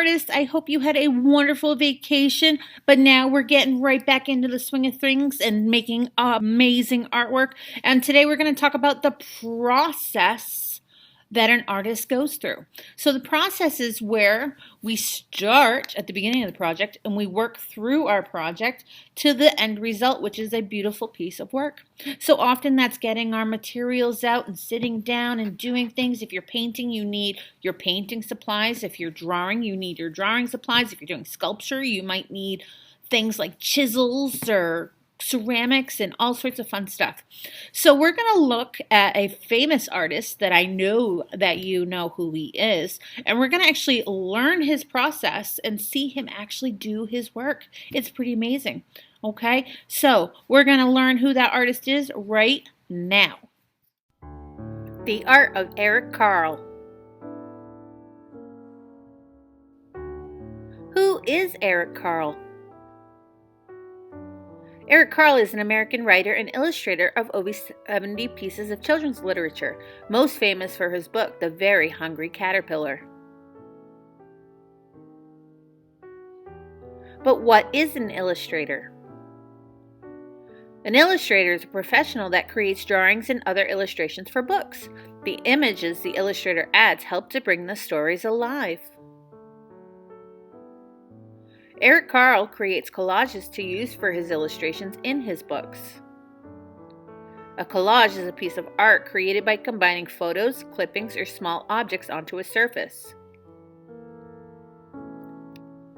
artists, I hope you had a wonderful vacation, but now we're getting right back into the swing of things and making amazing artwork. And today we're going to talk about the process that an artist goes through. So the process is where we start at the beginning of the project and we work through our project to the end result, which is a beautiful piece of work. So often that's getting our materials out and sitting down and doing things. If you're painting, you need your painting supplies. If you're drawing, you need your drawing supplies. If you're doing sculpture, you might need things like chisels or ceramics and all sorts of fun stuff. So we're going to look at a famous artist that I know that you know who he is, and we're going to actually learn his process and see him actually do his work. It's pretty amazing. Okay, so we're going to learn who that artist is right now. The Art of Eric Carle. Who is Eric Carle? Eric Carle is an American writer and illustrator of over 70 pieces of children's literature, most famous for his book, The Very Hungry Caterpillar. But what is an illustrator? An illustrator is a professional that creates drawings and other illustrations for books. The images the illustrator adds help to bring the stories alive. Eric Carle creates collages to use for his illustrations in his books. A collage is a piece of art created by combining photos, clippings, or small objects onto a surface.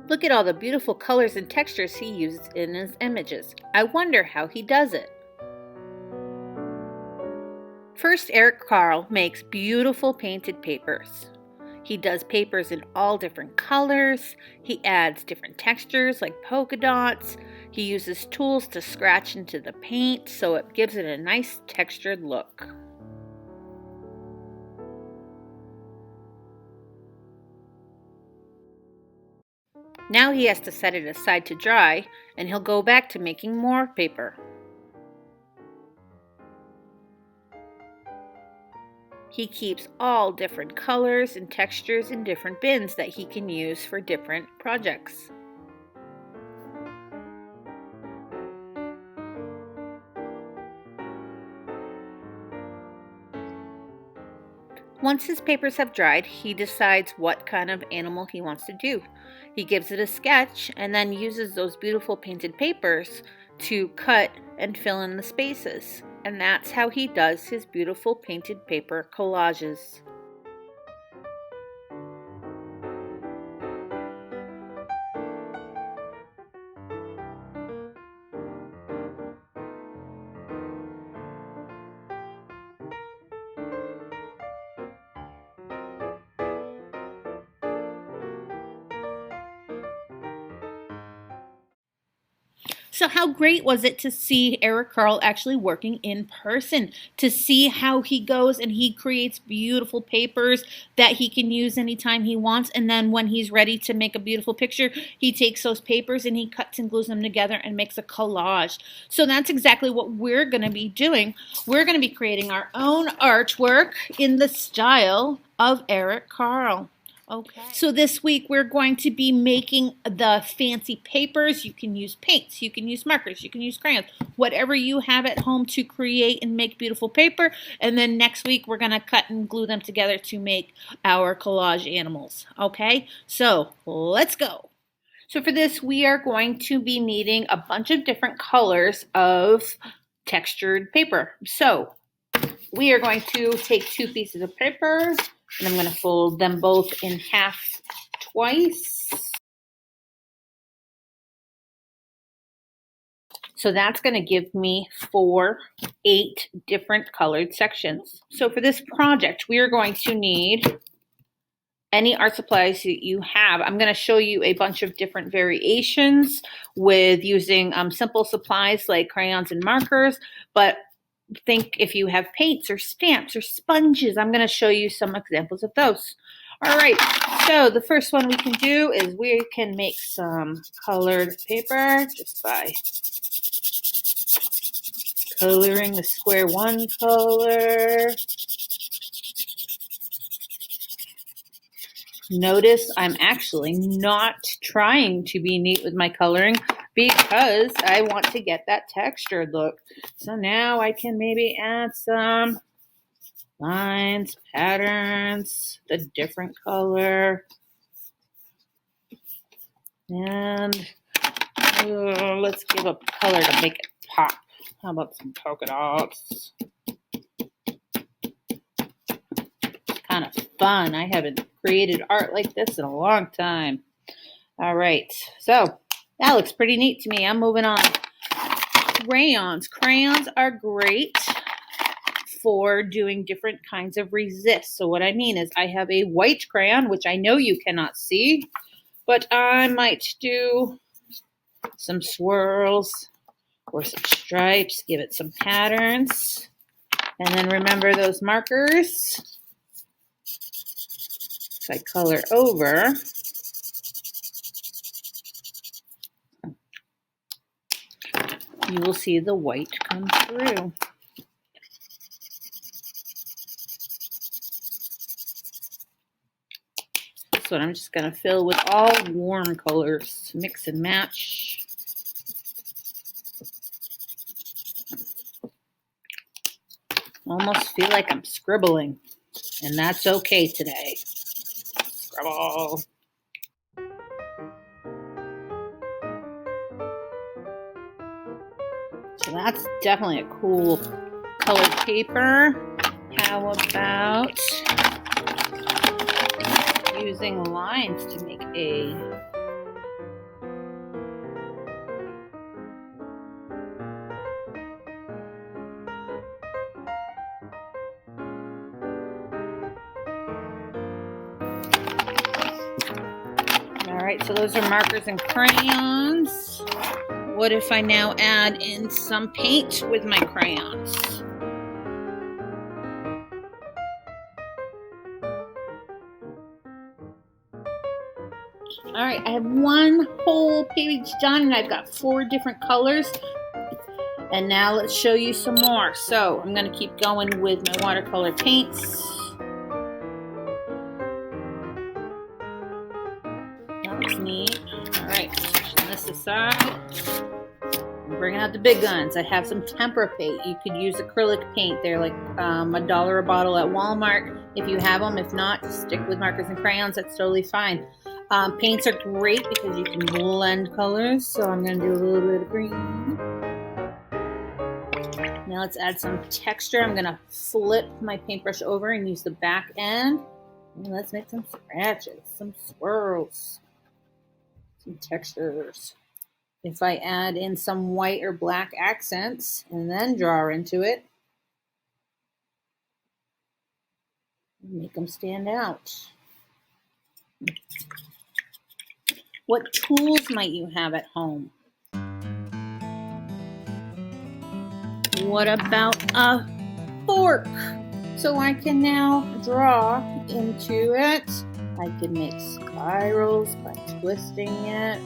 Look at all the beautiful colors and textures he uses in his images. I wonder how he does it. First, Eric Carle makes beautiful painted papers. He does papers in all different colors. He adds different textures like polka dots. He uses tools to scratch into the paint so it gives it a nice textured look. Now he has to set it aside to dry, and he'll go back to making more paper. He keeps all different colors and textures in different bins that he can use for different projects. Once his papers have dried, he decides what kind of animal he wants to do. He gives it a sketch and then uses those beautiful painted papers to cut and fill in the spaces. And that's how he does his beautiful painted paper collages. So how great was it to see Eric Carle actually working in person, to see how he goes and he creates beautiful papers that he can use anytime he wants, and then when he's ready to make a beautiful picture, he takes those papers and he cuts and glues them together and makes a collage. So that's exactly what we're going to be doing. We're going to be creating our own artwork in the style of Eric Carle. Okay. So this week we're going to be making the fancy papers. You can use paints, you can use markers, you can use crayons, whatever you have at home to create and make beautiful paper. And then next week we're going to cut and glue them together to make our collage animals. Okay, so let's go. So for this we are going to be needing a bunch of different colors of textured paper. So we are going to take 2 pieces of paper, and I'm going to fold them both in half twice. So that's going to give me 8 different colored sections. So for this project, we are going to need any art supplies that you have. I'm going to show you a bunch of different variations with using simple supplies like crayons and markers, but think if you have paints or stamps or sponges. I'm going to show you some examples of those. All right, so the first one we can do is we can make some colored paper just by coloring the square one color. Notice I'm actually not trying to be neat with my coloring because I want to get that textured look. So now I can maybe add some lines, patterns, the different color. And let's give a color to make it pop. How about some polka dots? Kind of fun. I haven't created art like this in a long time. All right, so that looks pretty neat to me. I'm moving on. Crayons. Crayons are great for doing different kinds of resist. So what I mean is I have a white crayon, which I know you cannot see, but I might do some swirls or some stripes, give it some patterns. And then remember those markers. If I color over, you will see the white come through. So I'm just going to fill with all warm colors, mix and match. Almost feel like I'm scribbling, and that's okay today. Scribble. So that's definitely a cool colored paper. How about using lines to make a Alright, so those are markers and crayons. What if I now add in some paint with my crayons? Alright, I have one whole page done and I've got 4 different colors. And now let's show you some more. So I'm going to keep going with my watercolor paints. That looks neat. Alright, pushing this aside. I'm bringing out the big guns. I have some tempera paint. You could use acrylic paint. They're like $1 a bottle at Walmart if you have them. If not, just stick with markers and crayons. That's totally fine. Paints are great because you can blend colors. So I'm going to do a little bit of green. Now let's add some texture. I'm going to flip my paintbrush over and use the back end. And let's make some scratches, some swirls, some textures. If I add in some white or black accents and then draw into it, make them stand out. What tools might you have at home? What about a fork? So I can now draw into it. I can make spirals by twisting it.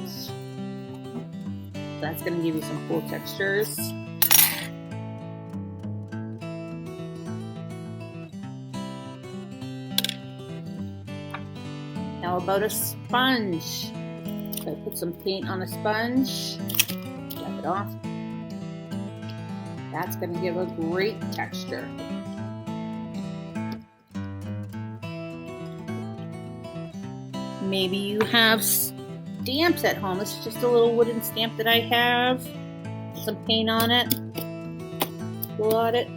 That's going to give you some cool textures. How about a sponge? So I put some paint on a sponge, wipe it off. That's going to give a great texture. Maybe you have stamps at home. This is just a little wooden stamp that I have. Some paint on it. Blot it.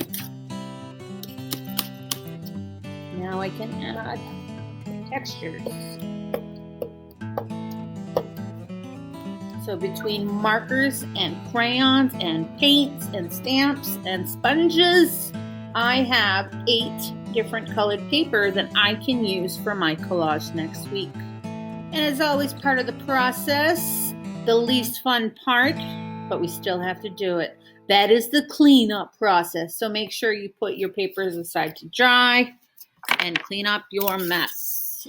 Now I can add textures. So between markers and crayons and paints and stamps and sponges, I have 8 different colored paper that I can use for my collage next week. And as always, part of the process, the least fun part, but we still have to do it. That is the cleanup process. So make sure you put your papers aside to dry and clean up your mess.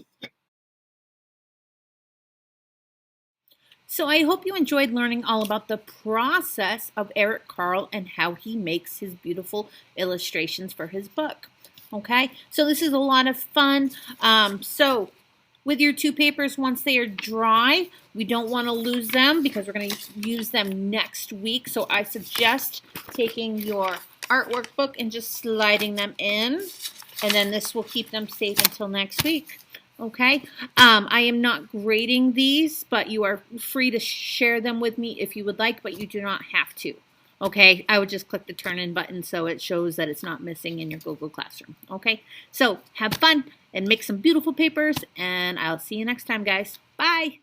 So I hope you enjoyed learning all about the process of Eric Carle and how he makes his beautiful illustrations for his book. Okay, so this is a lot of fun. So with your 2 papers once they are dry. We don't want to lose them because we're going to use them next week. So I suggest taking your artwork book and just sliding them in. And then this will keep them safe until next week. Okay, I am not grading these, but you are free to share them with me if you would like, but you do not have to. Okay, I would just click the turn in button so it shows that it's not missing in your Google Classroom. Okay, so have fun and make some beautiful papers, and I'll see you next time, guys. Bye.